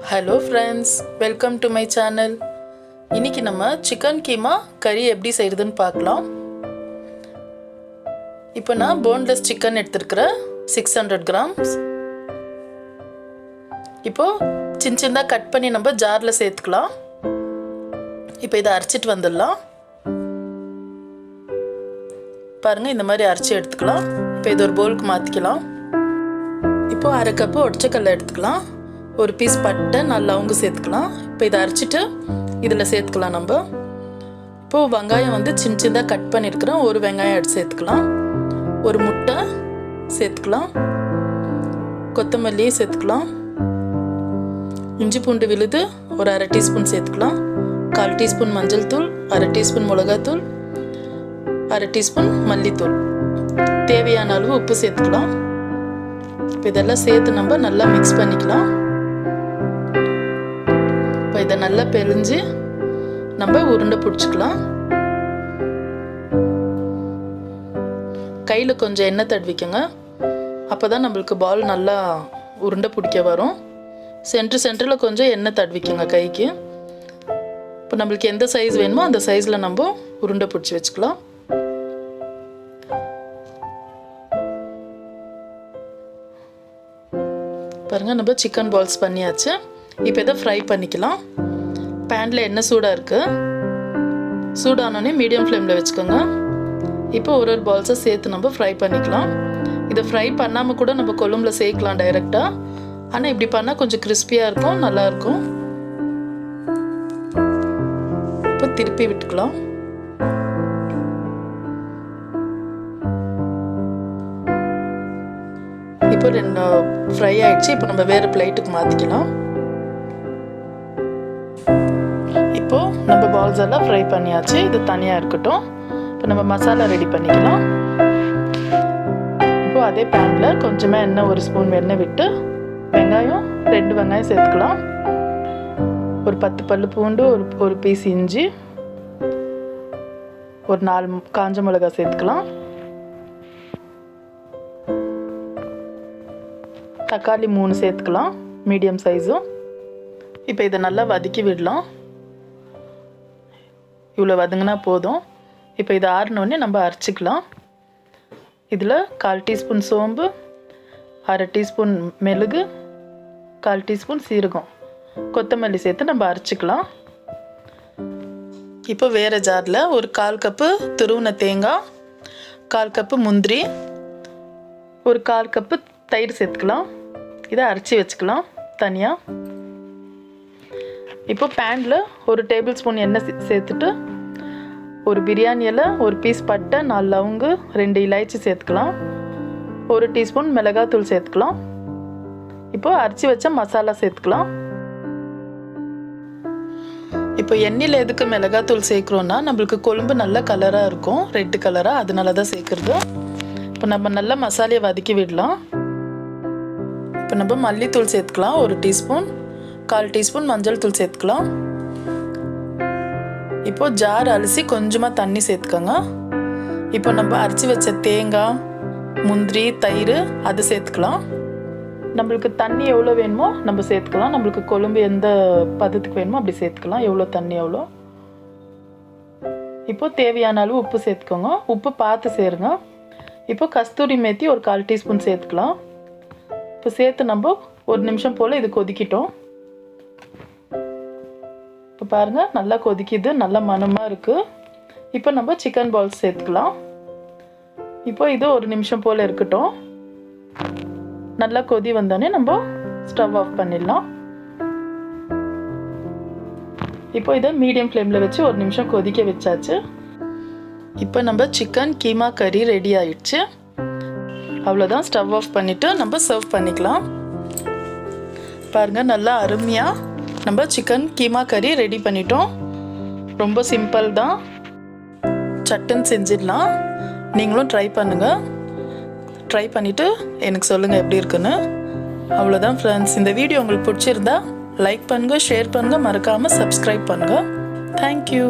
Hello friends, welcome to my channel. இன்னைக்கு நம்ம chicken keema கறி எப்படி செய்யறதுன்னு பார்க்கலாம். இப்போ நான் boneless chicken எடுத்துக்கிறேன் 600 grams. இப்போ சின்ன கட் பண்ணி நம்ம ஜார்ல சேர்த்துக்கலாம். இப்போ இத அரைச்சிட்டு வந்துடலாம். பாருங்க இந்த மாதிரி அரைச்சி எடுத்துக்கலாம். இப்போ இது ஒரு பவுலுக்கு மாத்திக்கலாம். இப்போ அரை கப் உடைச்சக்கல்ல எடுத்துக்கலாம். ஒரு பீஸ் பட்டை நல்லா லவங்க சேர்த்துக்கலாம். இப்போ இதை அரைச்சிட்டு இதில் சேர்த்துக்கலாம். நம்ம இப்போது வெங்காயம் வந்து சின்னதாக கட் பண்ணியிருக்கிறோம். ஒரு வெங்காயம் எடுத்து சேர்த்துக்கலாம். ஒரு முட்டை சேர்த்துக்கலாம். கொத்தமல்லி சேர்த்துக்கலாம். இஞ்சி பூண்டு விழுது ஒரு அரை டீஸ்பூன் சேர்த்துக்கலாம். 1/4 டீஸ்பூன் மஞ்சள் தூள், அரை டீஸ்பூன் மிளகாத்தூள், அரை டீஸ்பூன் மல்லித்தூள், தேவையான அளவு உப்பு சேர்த்துக்கலாம். இப்போ இதெல்லாம் சேர்த்து நம்ம நல்லா மிக்ஸ் பண்ணிக்கலாம். இப்போ இதை நல்லா பிழிஞ்சு நம்ம உருண்டை பிடிச்சிக்கலாம். கையில் கொஞ்சம் எண்ணெய் தடவிக்கங்க. அப்போ தான் நம்மளுக்கு பால் நல்லா உருண்டை பிடிக்க வரும். சென்டரில் கொஞ்சம் எண்ணெய் தடவிக்கங்க கைக்கு. இப்போ நம்மளுக்கு எந்த சைஸ் வேணுமோ அந்த சைஸில் நம்ம உருண்டை பிடிச்சி வச்சுக்கலாம். பாருங்கள் நம்ம சிக்கன் பால்ஸ் பண்ணியாச்சு. இப்போ இதை ஃப்ரை பண்ணிக்கலாம். பேனில் எண்ணெய் சூடாக இருக்குது. சூடானோடனே மீடியம் ஃப்ளேமில் வச்சுக்கோங்க. இப்போ ஒரு பால்ஸை சேர்த்து நம்ம ஃப்ரை பண்ணிக்கலாம். இதை ஃப்ரை பண்ணாமல் கூட நம்ம கொழும்புல சேர்க்கலாம் டைரெக்டாக. ஆனால் இப்படி பண்ணால் கொஞ்சம் கிறிஸ்பியாக இருக்கும், நல்லாயிருக்கும். இப்போ திருப்பி விட்டுக்கலாம். இப்போ 2 ஃப்ரை ஆயிடுச்சு. இப்போ நம்ம வேறு பிளேட்டுக்கு மாற்றிக்கலாம். இப்போ நம்ம பால்ஸ் எல்லாம் ஃப்ரை பண்ணியாச்சு. இது தனியாக இருக்கட்டும். இப்போ நம்ம மசாலா ரெடி பண்ணிக்கலாம். இப்போ அதே பேனில் கொஞ்சமாக எண்ணெய், 1 ஸ்பூன் எண்ணெய் விட்டு வெங்காயம் 2 வெங்காயம் சேர்த்துக்கலாம். ஒரு 10 பல்லு பூண்டு, ஒரு பீஸ் இஞ்சி, ஒரு 4 காஞ்ச மிளகாய் சேர்த்துக்கலாம். தக்காளி 3 சேர்த்துக்கலாம், மீடியம் சைஸும். இப்போ இதை நல்லா வதக்கி விடலாம். இவ்வளோ வதங்கினா போதும். இப்போ இதை ஆறினோடனே நம்ம அரைச்சிக்கலாம். இதில் 1/4 டீஸ்பூன் சோம்பு, அரை டீஸ்பூன் மிளகு, 1/4 டீஸ்பூன் சீரகம், கொத்தமல்லி சேர்த்து நம்ம அரைச்சிக்கலாம். இப்போ வேறு ஜாரில் ஒரு 1/4 கப்பு துருவின தேங்காய், 1/4 கப்பு முந்திரி, ஒரு 1/4 கப்பு தயிர் சேர்த்துக்கலாம். இதை அரைச்சி வச்சுக்கலாம் தனியாக. இப்போ பேனில் ஒரு டேபிள் ஸ்பூன் எண்ணெய் சேர்த்துட்டு ஒரு பிரியாணி இலை, ஒரு பீஸ் பட்டை, 4 லவங்கு, 2 இலைச்சி சேர்த்துக்கலாம். 1 டீஸ்பூன் மிளகாத்தூள் சேர்த்துக்கலாம். இப்போ அரைச்சி வச்ச மசாலா சேர்த்துக்கலாம். இப்போ எண்ணெயில் எதுக்கு மிளகாத்தூள் சேர்க்குறோன்னா நம்மளுக்கு கொழும்பு நல்ல கலராக இருக்கும், ரெட் கலராக, அதனால தான் சேர்க்குறது. இப்போ நம்ம நல்லா மசாலையை வதக்கி விடலாம். இப்போ நம்ம மல்லித்தூள் சேர்த்துக்கலாம். 1 டீஸ்பூன், 1/4 டீஸ்பூன் மஞ்சள் தூள் சேர்த்துக்கலாம். இப்போ ஜார் அலசி கொஞ்சமாக தண்ணி சேர்த்துக்கோங்க. இப்போ நம்ம அரைச்சி வச்ச தேங்காய், முந்திரி, தயிர் அது சேர்த்துக்கலாம். நம்மளுக்கு தண்ணி எவ்வளோ வேணுமோ நம்ம சேர்த்துக்கலாம். நம்மளுக்கு கொழும்பு எந்த பதத்துக்கு வேணுமோ அப்படி சேர்த்துக்கலாம். எவ்வளோ தண்ணி எவ்வளோ. இப்போ தேவையான அளவு உப்பு சேர்த்துக்கோங்க. உப்பு பார்த்து சேருங்க. இப்போ கஸ்தூரி மேத்தி ஒரு 1/4 டீஸ்பூன் சேர்த்துக்கலாம். இப்போ சேர்த்து நம்ம 1 நிமிஷம் போல் இது கொதிக்கிட்டோம். இப்போ பாருங்கள் நல்லா கொதிக்குது, நல்லா மணமாக இருக்குது. இப்போ நம்ம சிக்கன் பால்ஸ் சேர்த்துக்கலாம். இப்போ இது 1 நிமிஷம் போல் இருக்கட்டும். நல்லா கொதி வந்தோடனே நம்ம ஸ்டவ் ஆஃப் பண்ணிடலாம். இப்போ இதை மீடியம் ஃப்ளேமில் வச்சு 1 நிமிஷம் கொதிக்க வச்சாச்சு. இப்போ நம்ம சிக்கன் கீமா கறி ரெடி ஆயிடுச்சு. அவ்வளோதான். ஸ்டவ் ஆஃப் பண்ணிவிட்டு நம்ம சர்வ் பண்ணிக்கலாம். பாருங்கள் நல்லா அருமையாக நம்ம சிக்கன் கீமா கறி ரெடி பண்ணிட்டோம். ரொம்ப சிம்பிள் தான், சட்டுன்னு செஞ்சிடலாம். நீங்களும் ட்ரை பண்ணுங்கள். ட்ரை பண்ணிவிட்டு எனக்கு சொல்லுங்கள் எப்படி இருக்குன்னு. அவ்வளோதான் ஃப்ரெண்ட்ஸ். இந்த வீடியோ உங்களுக்கு பிடிச்சிருந்தா லைக் பண்ணுங்கள், ஷேர் பண்ணுங்கள், மறக்காமல் சப்ஸ்கிரைப் பண்ணுங்கள். தேங்க்யூ.